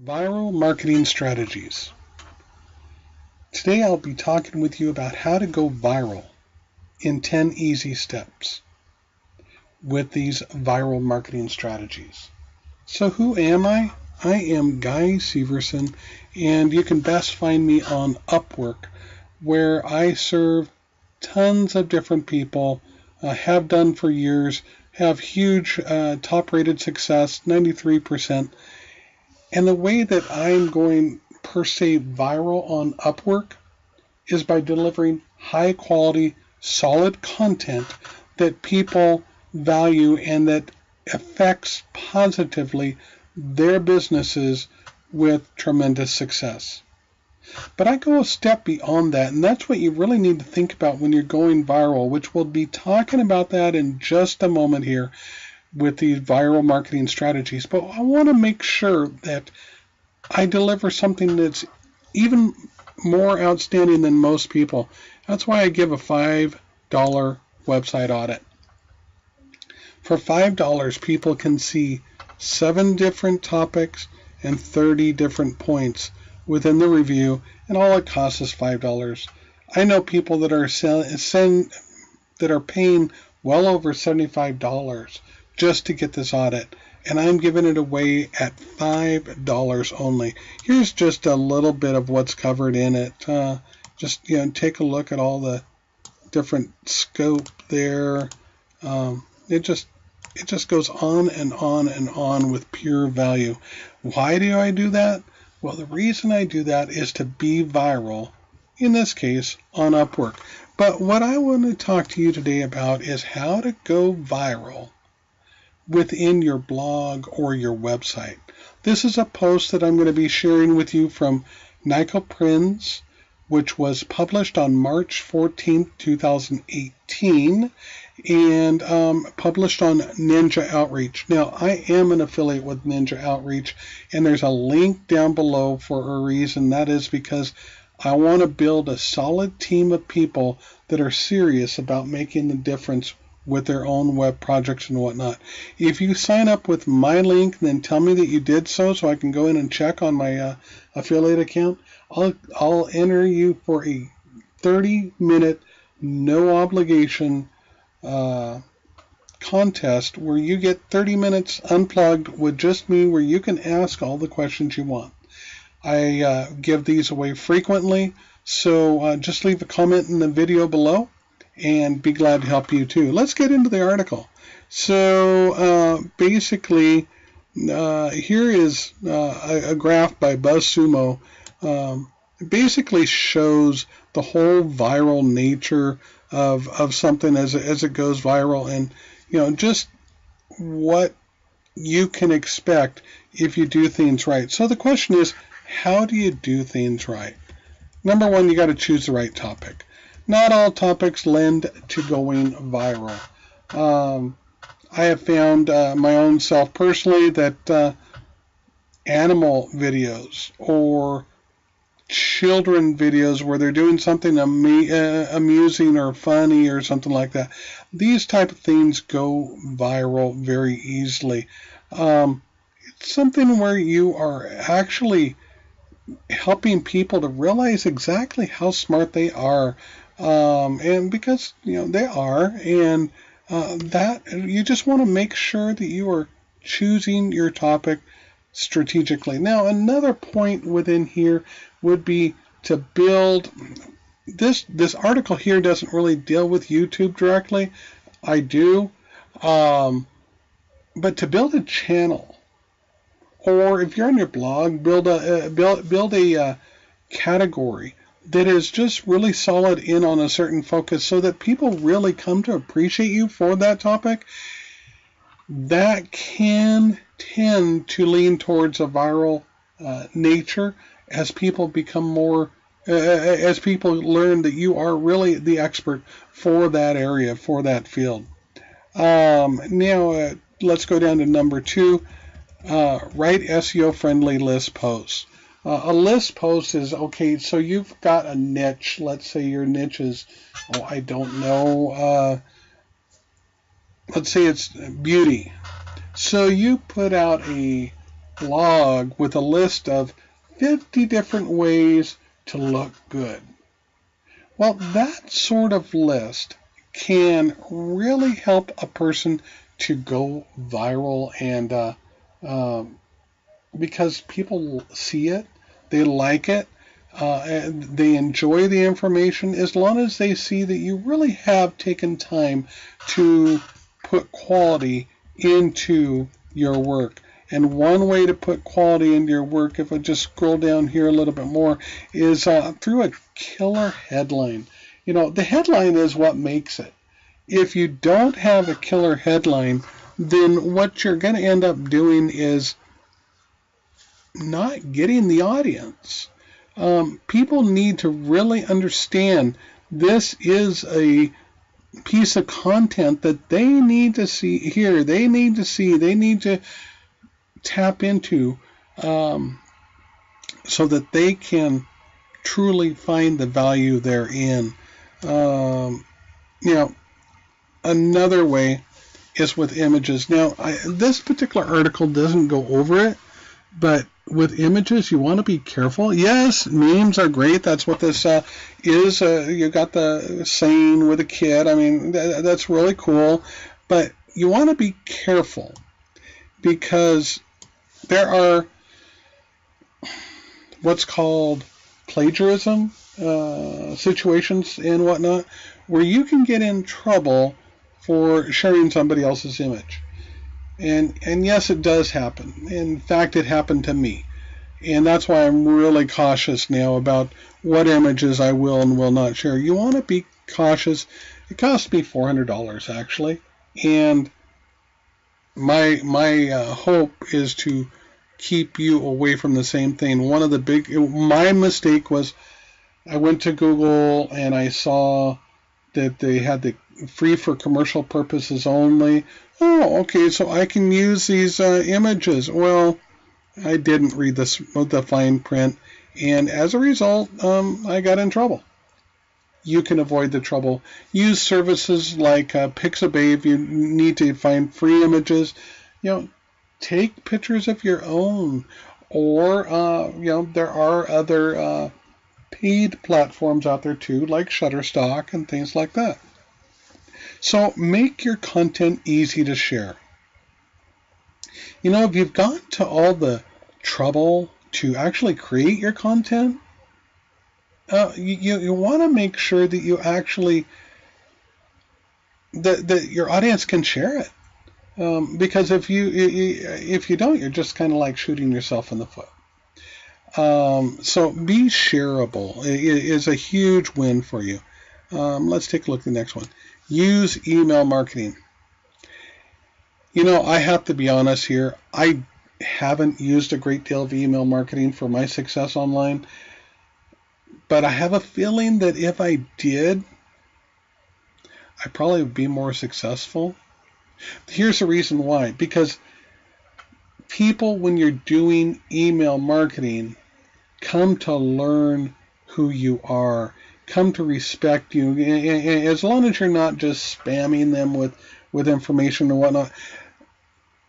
Viral marketing strategies. Today I'll be talking with you about how to go viral in 10 easy steps with these viral marketing strategies. So who am I? I am Guy Severson, and you can best find me on Upwork, where I serve tons of different people, have done for years, have huge top-rated success, 93%. And the way that I'm going per se viral on Upwork is by delivering high quality, solid content that people value and that affects positively their businesses with tremendous success. But I go a step beyond that, and that's what you really need to think about when you're going viral, which we'll be talking about that in just a moment here with these viral marketing strategies. But I want to make sure that I deliver something that's even more outstanding than most people. That's why I give a $5 website audit. For $5, people can see 7 different topics and 30 different points within the review, and all it costs is $5. I know people that are paying well over $75 just to get this audit, and I'm giving it away at $5 only. Here's just a little bit of what's covered in it. Just take a look at all the different scope there. It just goes on and on and on with pure value. Why do I do that? Well, the reason I do that is to be viral, in this case on Upwork. But what I want to talk to you today about is how to go viral within your blog or your website. This is a post that I'm going to be sharing with you from Nico Prinz, which was published on March 14th, 2018, and published on Ninja Outreach. Now, I am an affiliate with Ninja Outreach, and there's a link down below for a reason. That is because I want to build a solid team of people that are serious about making the difference with their own web projects and whatnot. If you sign up with my link, then tell me that you did so I can go in and check on my affiliate account. I'll enter you for a 30-minute, no obligation contest where you get 30 minutes unplugged with just me, where you can ask all the questions you want. I give these away frequently, so just leave a comment in the video below and be glad to help you too. Let's get into the article. So basically, here is a graph by BuzzSumo. It basically shows the whole viral nature of something as it goes viral, and just what you can expect if you do things right. So the question is, how do you do things right? Number one, you got to choose the right topic. Not all topics lend to going viral. I have found my own self personally that animal videos or children videos where they're doing something amusing or funny or something like that, these type of things go viral very easily. It's something where you are actually helping people to realize exactly how smart they are. And because they are, and that you just want to make sure that you are choosing your topic strategically. Now, another point within here would be to build this article here doesn't really deal with YouTube directly. I do, but to build a channel, or if you're on your blog, build a category that is just really solid in on a certain focus so that people really come to appreciate you for that topic. That can tend to lean towards a viral nature as people become more, as people learn that you are really the expert for that area, for that field. Now, let's go down to number 2, write SEO-friendly list posts. A list post is, okay, so you've got a niche. Let's say your niche is, I don't know, let's say it's beauty. So you put out a blog with a list of 50 different ways to look good. Well, that sort of list can really help a person to go viral, and because people see it, they like it, and they enjoy the information, as long as they see that you really have taken time to put quality into your work. And one way to put quality into your work, if I just scroll down here a little bit more, is through a killer headline. You know, the headline is what makes it. If you don't have a killer headline, then what you're going to end up doing is not getting the audience. People need to really understand this is a piece of content that they need to see here. They need to see. They need to tap into, so that they can truly find the value therein. Another way is with images. Now, this particular article doesn't go over it, but with images, you want to be careful. Yes, memes are great. That's what this is. You got the saying with a kid. I mean, that's really cool. But you want to be careful, because there are what's called plagiarism situations and whatnot, where you can get in trouble for sharing somebody else's image. And yes, it does happen. In fact, it happened to me. And that's why I'm really cautious now about what images I will and will not share. You want to be cautious. It cost me $400 actually. And my hope is to keep you away from the same thing. My mistake was I went to Google and I saw that they had the free for commercial purposes only. Oh, okay, so I can use these images. Well, I didn't read the fine print, and as a result, I got in trouble. You can avoid the trouble. Use services like Pixabay if you need to find free images. Take pictures of your own, or there are other paid platforms out there too, like Shutterstock and things like that. So make your content easy to share. If you've gone to all the trouble to actually create your content, you want to make sure that you actually that your audience can share it. Because if you don't, you're just kind of like shooting yourself in the foot. So be shareable. It is a huge win for you. Let's take a look at the next one. Use email marketing. I have to be honest here. I haven't used a great deal of email marketing for my success online, but I have a feeling that if I did, I probably would be more successful. Here's the reason why. Because people, when you're doing email marketing, come to learn who you are, come to respect you, as long as you're not just spamming them with information and whatnot.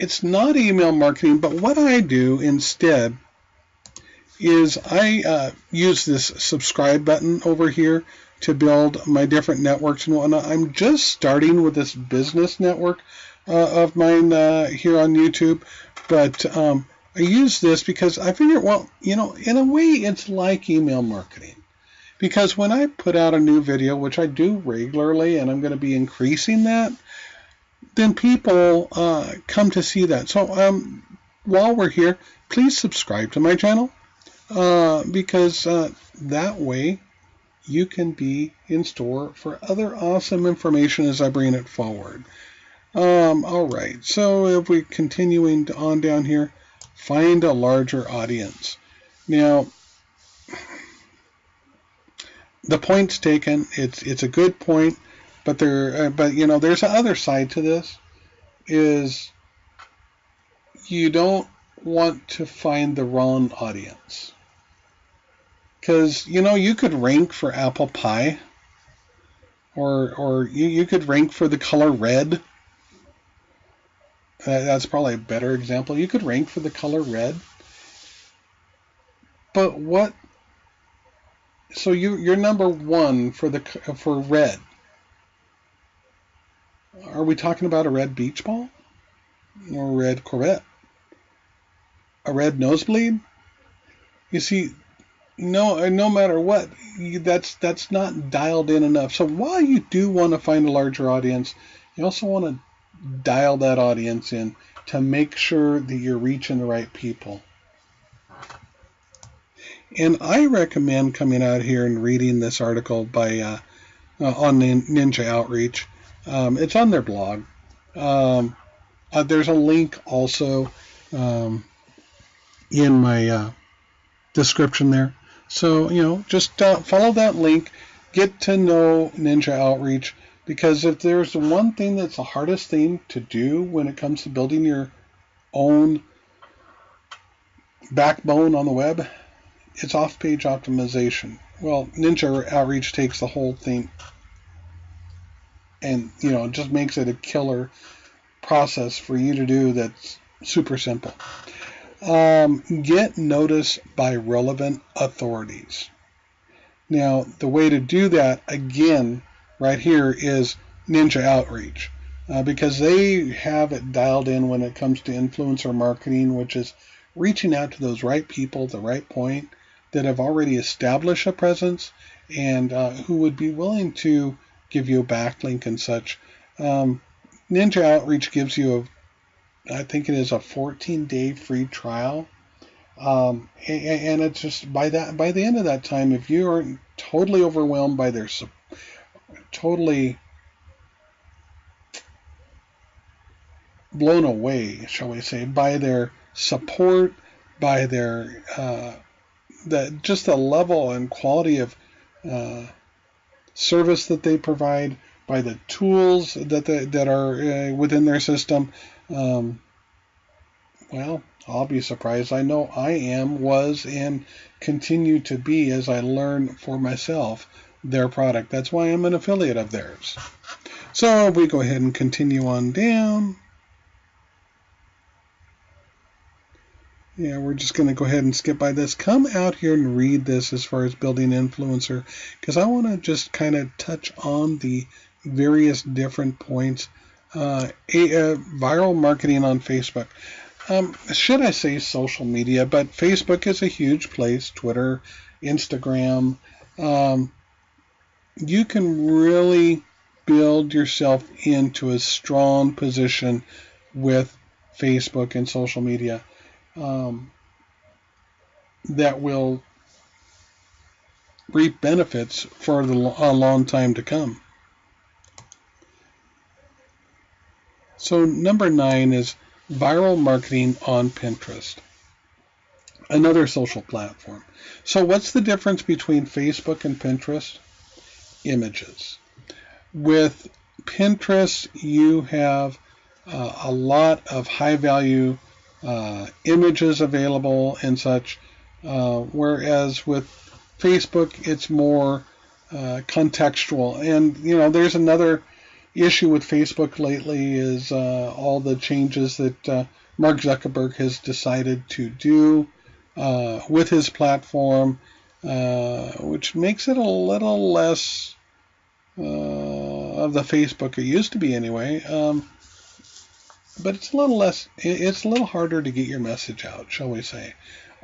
It's not email marketing, but what I do instead is I use this subscribe button over here to build my different networks and whatnot. I'm just starting with this business network of mine here on YouTube, but I use this because I figure, in a way it's like email marketing. Because when I put out a new video, which I do regularly, and I'm going to be increasing that, then people come to see that. So while we're here, please subscribe to my channel, because that way you can be in store for other awesome information as I bring it forward. All right, so if we're continuing on down here, find a larger audience. Now, the point's taken. It's a good point, but there's the other side to this. Is you don't want to find the wrong audience, because you could rank for apple pie, or you could rank for the color red, That's probably a better example. You could rank for the color red, but what? So you're number one for red. Are we talking about a red beach ball or a red Corvette? A red nosebleed? You see, no matter what, that's not dialed in enough. So while you do want to find a larger audience, you also want to dial that audience in to make sure that you're reaching the right people. And I recommend coming out here and reading this article by on Ninja Outreach. It's on their blog. There's a link also in my description there. So, just follow that link, get to know Ninja Outreach, because if there's one thing that's the hardest thing to do when it comes to building your own backbone on the web, it's off-page optimization. Well, Ninja Outreach takes the whole thing and, just makes it a killer process for you to do that's super simple. Get noticed by relevant authorities. Now, the way to do that, again, right here is Ninja Outreach, because they have it dialed in when it comes to influencer marketing, which is reaching out to those right people at the right point that have already established a presence and who would be willing to give you a backlink and such. Ninja Outreach gives you I think it is a 14-day free trial. And it's just by the end of that time, if you aren't totally overwhelmed by their totally blown away, shall we say, by their support, by their the level and quality of service that they provide, by the tools that are within their system. Well, I'll be surprised. I know I was, and continue to be as I learn for myself their product. That's why I'm an affiliate of theirs. So if we go ahead and continue on down. Yeah, we're just going to go ahead and skip by this. Come out here and read this as far as building influencer, because I want to just kind of touch on the various different points. Viral marketing on Facebook. Should I say social media, but Facebook is a huge place, Twitter, Instagram. You can really build yourself into a strong position with Facebook and social media that will reap benefits for a long time to come. So number 9 is viral marketing on Pinterest, another social platform. So what's the difference between Facebook and Pinterest? Images. With Pinterest, you have a lot of high-value images available and such, whereas with Facebook, it's more contextual. And, there's another issue with Facebook lately is all the changes that Mark Zuckerberg has decided to do with his platform, which makes it a little less of the Facebook it used to be anyway. But it's a little harder to get your message out, shall we say,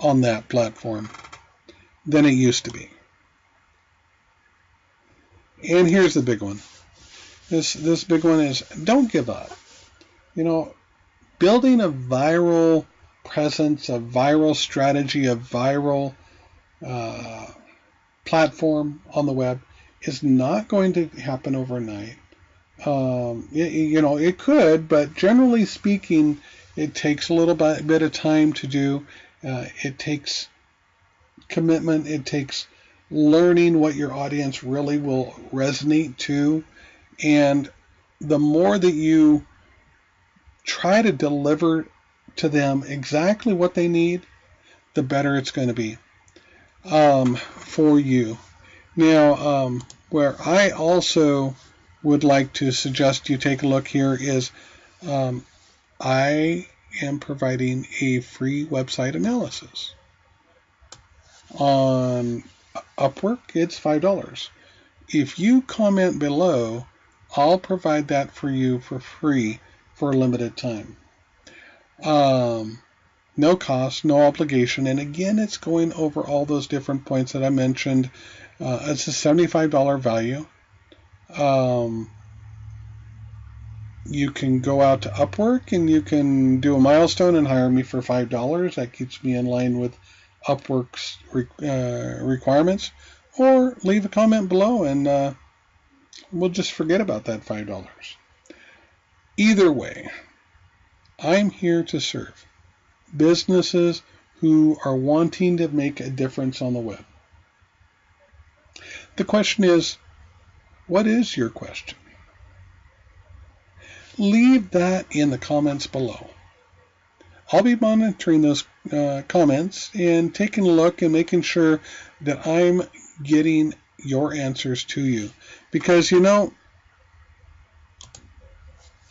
on that platform than it used to be. And here's the big one. This big one is don't give up. Building a viral presence, a viral strategy, a viral platform on the web is not going to happen overnight. It could, but generally speaking, it takes a little bit of time to do. It takes commitment. It takes learning what your audience really will resonate to. And the more that you try to deliver to them exactly what they need, the better it's going to be for you. Now, where I also would like to suggest you take a look here is I am providing a free website analysis. On Upwork, it's $5. If you comment below, I'll provide that for you for free for a limited time. No cost, no obligation, and again, it's going over all those different points that I mentioned. It's a $75 value. You can go out to Upwork and you can do a milestone and hire me for $5. That keeps me in line with Upwork's requirements. Or leave a comment below and we'll just forget about that $5. Either way, I'm here to serve businesses who are wanting to make a difference on the web. The question is, what is your question? Leave that in the comments below. I'll be monitoring those comments and taking a look and making sure that I'm getting your answers to you. Because, you know,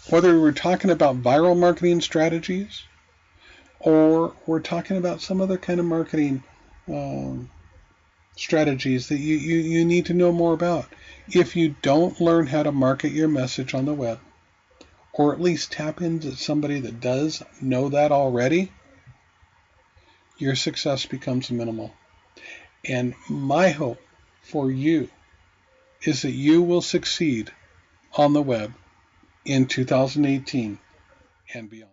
whether we're talking about viral marketing strategies or we're talking about some other kind of marketing strategies that you need to know more about, if you don't learn how to market your message on the web, or at least tap into somebody that does know that already, your success becomes minimal. And my hope for you is that you will succeed on the web in 2018 and beyond.